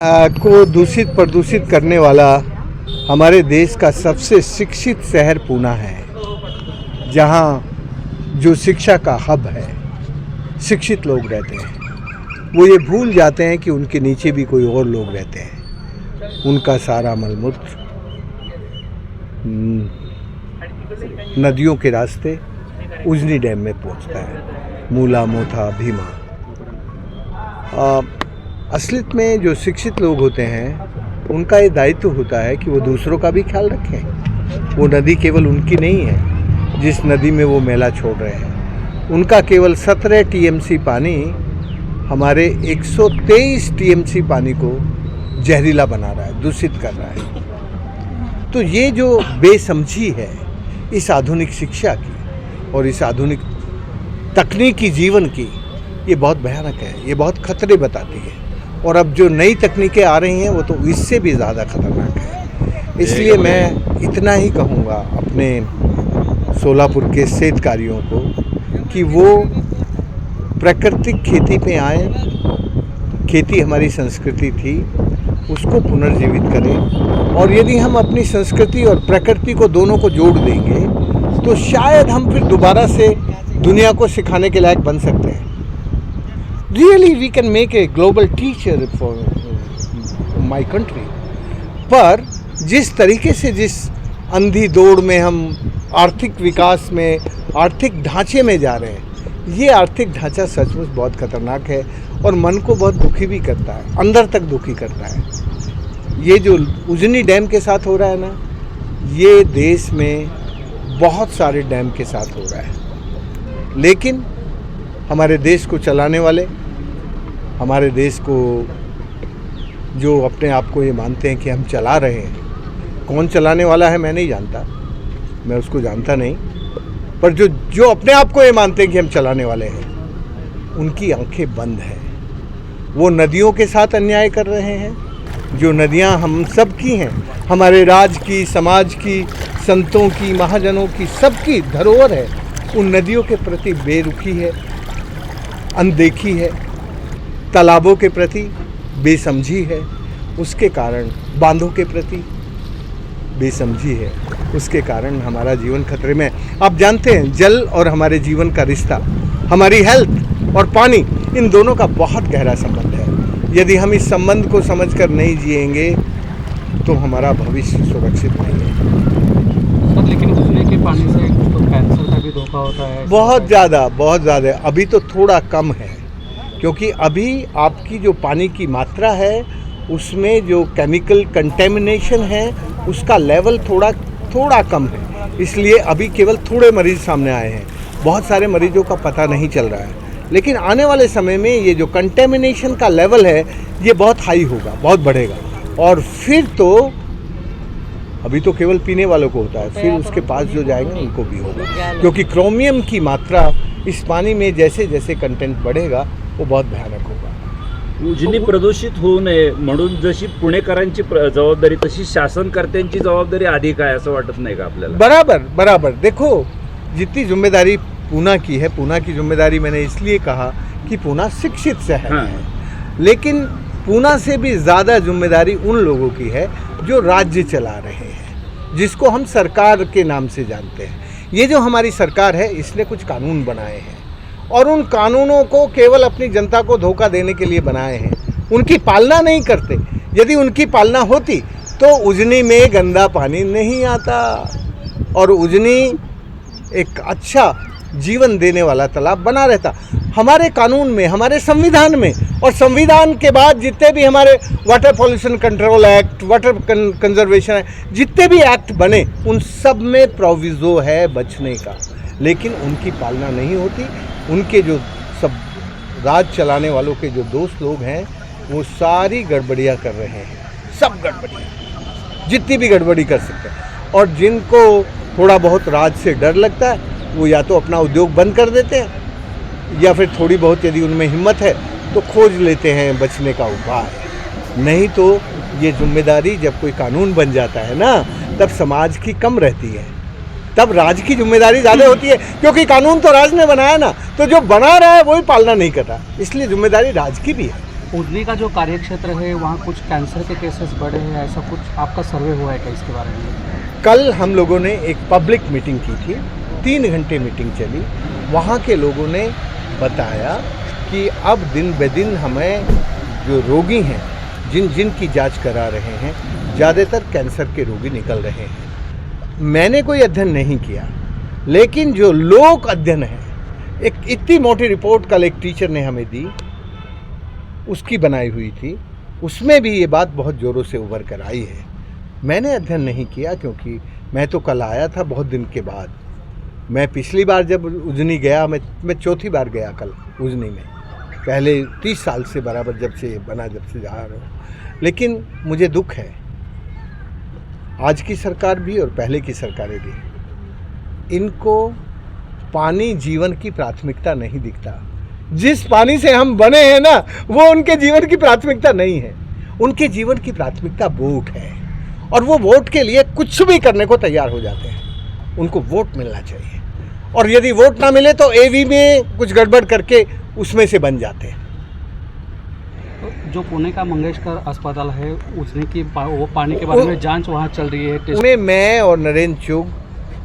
को दूषित प्रदूषित करने वाला हमारे देश का सबसे शिक्षित शहर पूना है, जहाँ जो शिक्षा का हब है, शिक्षित लोग रहते हैं। वो ये भूल जाते हैं कि उनके नीचे भी कोई और लोग रहते हैं। उनका सारा मलमूत्र नदियों के रास्ते उजनी डैम में पहुंचता है, मूला, मोथा, भीमा। असलियत में जो शिक्षित लोग होते हैं उनका ये दायित्व होता है कि वो दूसरों का भी ख्याल रखें। वो नदी केवल उनकी नहीं है जिस नदी में वो मैला छोड़ रहे हैं। उनका केवल 17 टीएमसी पानी हमारे 123 टीएमसी पानी को जहरीला बना रहा है, दूषित कर रहा है। तो ये जो बेसमझी है इस आधुनिक शिक्षा की और इस आधुनिक तकनीकी जीवन की, ये बहुत भयानक है, ये बहुत खतरे बताती है। और अब जो नई तकनीकें आ रही हैं वो तो इससे भी ज़्यादा खतरनाक है। इसलिए मैं इतना ही कहूँगा अपने सोलापुर के सेठकारियों को कि वो प्राकृतिक खेती पे आए। खेती हमारी संस्कृति थी, उसको पुनर्जीवित करें। और यदि हम अपनी संस्कृति और प्रकृति को दोनों को जोड़ देंगे तो शायद हम फिर दोबारा से दुनिया को सिखाने के लायक बन सकते हैं। Really, we can make a global teacher for my country. पर जिस तरीके से, जिस अंधी दौड़ में हम आर्थिक विकास में, आर्थिक ढांचे में जा रहे हैं, ये आर्थिक ढांचा सचमुच बहुत खतरनाक है और मन को बहुत दुखी भी करता है, अंदर तक दुखी करता है। ये जो उजनी डैम के साथ हो रहा है ना, ये देश में बहुत सारे डैम के साथ हो रहा है। लेकिन हमारे देश को चलाने वाले, हमारे देश को जो अपने आप को ये मानते हैं कि हम चला रहे हैं, कौन चलाने वाला है मैं नहीं जानता, मैं उसको जानता नहीं, पर जो अपने आप को ये मानते हैं कि हम चलाने वाले हैं, उनकी आंखें बंद हैं। वो नदियों के साथ अन्याय कर रहे हैं। जो नदियां हम सब की हैं, हमारे राज्य की, समाज की, संतों की, महाजनों की, सबकी धरोहर है, उन नदियों के प्रति बेरुखी है, अनदेखी है, तालाबों के प्रति बेसमझी है, उसके कारण बांधों के प्रति बेसमझी है, उसके कारण हमारा जीवन खतरे में है। आप जानते हैं जल और हमारे जीवन का रिश्ता, हमारी हेल्थ और पानी, इन दोनों का बहुत गहरा संबंध है। यदि हम इस संबंध को समझकर नहीं जिएंगे तो हमारा भविष्य सुरक्षित नहीं है। लेकिन उजनी के पानी से तो कैंसर का भी धोखा होता है। बहुत ज़्यादा। अभी तो थोड़ा कम है, क्योंकि अभी आपकी जो पानी की मात्रा है उसमें जो केमिकल कंटेमिनेशन है उसका लेवल थोड़ा कम है। इसलिए अभी केवल थोड़े मरीज सामने आए हैं, बहुत सारे मरीजों का पता नहीं चल रहा है। लेकिन आने वाले समय में ये जो कंटेमिनेशन का लेवल है ये बहुत हाई होगा, बहुत बढ़ेगा। और फिर तो अभी तो केवल पीने वालों को होता है, फिर उसके पास जो जाएंगे उनको भी होगा, क्योंकि क्रोमियम की मात्रा इस पानी में जैसे जैसे कंटेंट बढ़ेगा वो बहुत भयानक होगा। उजनी प्रदूषित होऊ नये म्हणून जशी पुणेकरांची जबाबदारी तशी शासनकर्त्यांची जबाबदारी अधिक आहे, असं वाटत नाही का आपल्याला? बराबर। देखो, जितनी जिम्मेदारी पूना की है, पूना की जिम्मेदारी मैंने इसलिए कहा कि पूना शिक्षित शहर है, लेकिन पूना से भी ज़्यादा जिम्मेदारी उन लोगों की है जो राज्य चला रहे हैं, जिसको हम सरकार के नाम से जानते हैं। ये जो हमारी सरकार है, इसने कुछ कानून बनाए हैं और उन कानूनों को केवल अपनी जनता को धोखा देने के लिए बनाए हैं, उनकी पालना नहीं करते। यदि उनकी पालना होती तो उजनी में गंदा पानी नहीं आता और उजनी एक अच्छा जीवन देने वाला तालाब बना रहता। हमारे कानून में, हमारे संविधान में, और संविधान के बाद जितने भी हमारे water pollution control act, water conservation act, जितने भी एक्ट बने उन सब में प्रोविज़ो है बचने का, लेकिन उनकी पालना नहीं होती। उनके जो सब राज चलाने वालों के जो दोस्त लोग हैं वो सारी गड़बड़ियाँ कर रहे हैं, सब गड़बड़ियाँ, जितनी भी गड़बड़ी कर सकते हैं। और जिनको थोड़ा बहुत राज से डर लगता है वो या तो अपना उद्योग बंद कर देते हैं या फिर थोड़ी बहुत यदि उनमें हिम्मत है तो खोज लेते हैं बचने का उपाय। नहीं तो ये जिम्मेदारी, जब कोई कानून बन जाता है ना, तब समाज की कम रहती है, तब राज की जिम्मेदारी ज़्यादा होती है, क्योंकि कानून तो राज ने बनाया ना, तो जो बना रहा है वही पालना नहीं कर रहा, इसलिए जिम्मेदारी राज की भी है। उजनी का जो कार्यक्षेत्र है वहाँ कुछ कैंसर के केसेस बढ़े हैं, ऐसा कुछ आपका सर्वे हुआ है क्या इसके बारे में? कल हम लोगों ने एक पब्लिक मीटिंग की थी, 3 घंटे मीटिंग चली। वहाँ के लोगों ने बताया कि अब दिन ब दिन हमें जो रोगी हैं, जिनकी जांच करा रहे हैं, ज़्यादातर कैंसर के रोगी निकल रहे हैं। मैंने कोई अध्ययन नहीं किया, लेकिन जो लोक अध्ययन है, एक इतनी मोटी रिपोर्ट कल एक टीचर ने हमें दी, उसकी बनाई हुई थी, उसमें भी ये बात बहुत ज़ोरों से उभर कर आई है। मैंने अध्ययन नहीं किया क्योंकि मैं तो कल आया था बहुत दिन के बाद। मैं पिछली बार जब उजनी गया, मैं चौथी बार गया कल उजनी में, पहले 30 साल से बराबर जब से जा रहा हूँ। लेकिन मुझे दुख है, आज की सरकार भी और पहले की सरकारें भी, इनको पानी जीवन की प्राथमिकता नहीं दिखता। जिस पानी से हम बने हैं ना, वो उनके जीवन की प्राथमिकता नहीं है। उनके जीवन की प्राथमिकता वोट है, और वो वोट के लिए कुछ भी करने को तैयार हो जाते हैं। उनको वोट मिलना चाहिए, और यदि वोट ना मिले तो एवी में कुछ गड़बड़ करके उसमें से बन जाते हैं। जो पुणे का मंगेशकर अस्पताल है, उजनी की वो पानी के बारे में जांच वहाँ चल रही है। पुणे मैं और नरेंद्र चुग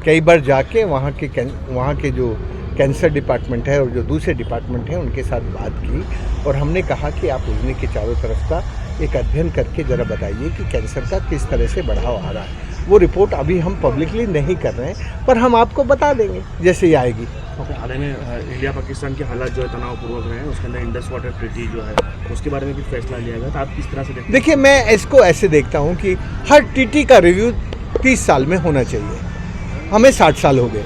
कई बार जाके वहाँ के जो कैंसर डिपार्टमेंट है और जो दूसरे डिपार्टमेंट हैं उनके साथ बात की, और हमने कहा कि आप उजनी के चारों तरफ का एक अध्ययन करके ज़रा बताइए कि कैंसर का किस तरह से बढ़ाव आ रहा है। वो रिपोर्ट अभी हम पब्लिकली नहीं कर रहे हैं, पर हम आपको बता देंगे जैसे ही आएगी। हाल ही में इंडिया पाकिस्तान के हालात जो है तनावपूर्वक रहे हैं, उसके अंदर इंडस वाटर ट्रीटी जो है उसके बारे में भी फैसला लिया गया था। आप किस तरह से देखते हैं? देखिए, मैं इसको ऐसे देखता हूँ कि हर टीटी का रिव्यू 30 साल में होना चाहिए। हमें 60 साल हो गए,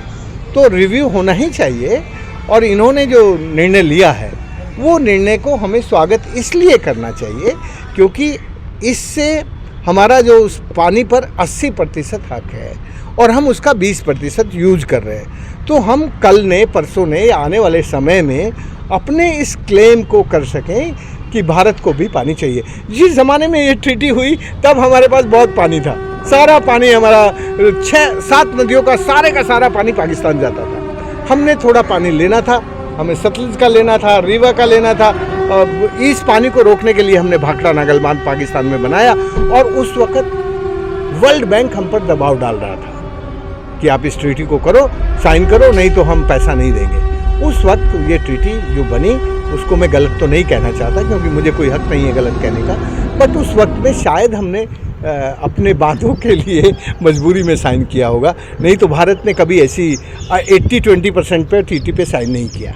तो रिव्यू होना ही चाहिए। और इन्होंने जो निर्णय लिया है, वो निर्णय को हमें स्वागत इसलिए करना चाहिए क्योंकि इससे हमारा जो उस पानी पर 80% हक है और हम उसका 20% यूज कर रहे हैं। तो हम कल ने, परसों ने, या आने वाले समय में अपने इस क्लेम को कर सकें कि भारत को भी पानी चाहिए। जिस ज़माने में ये ट्रीटी हुई तब हमारे पास बहुत पानी था, सारा पानी हमारा 6-7 नदियों का सारा पानी पाकिस्तान जाता था। हमने थोड़ा पानी लेना था, हमें सतलुज का लेना था, रीवा का लेना था। इस पानी को रोकने के लिए हमने भाखड़ा नागल बांध पाकिस्तान में बनाया, और उस वक़्त वर्ल्ड बैंक हम पर दबाव डाल रहा था कि आप इस ट्रीटी को करो, साइन करो, नहीं तो हम पैसा नहीं देंगे। उस वक्त ये ट्रीटी जो बनी, उसको मैं गलत तो नहीं कहना चाहता क्योंकि मुझे कोई हक नहीं है गलत कहने का, बट उस वक्त में शायद हमने अपने बातों के लिए मजबूरी में साइन किया होगा, नहीं तो भारत ने कभी ऐसी 80-20% पे ट्रीटी पे साइन नहीं किया।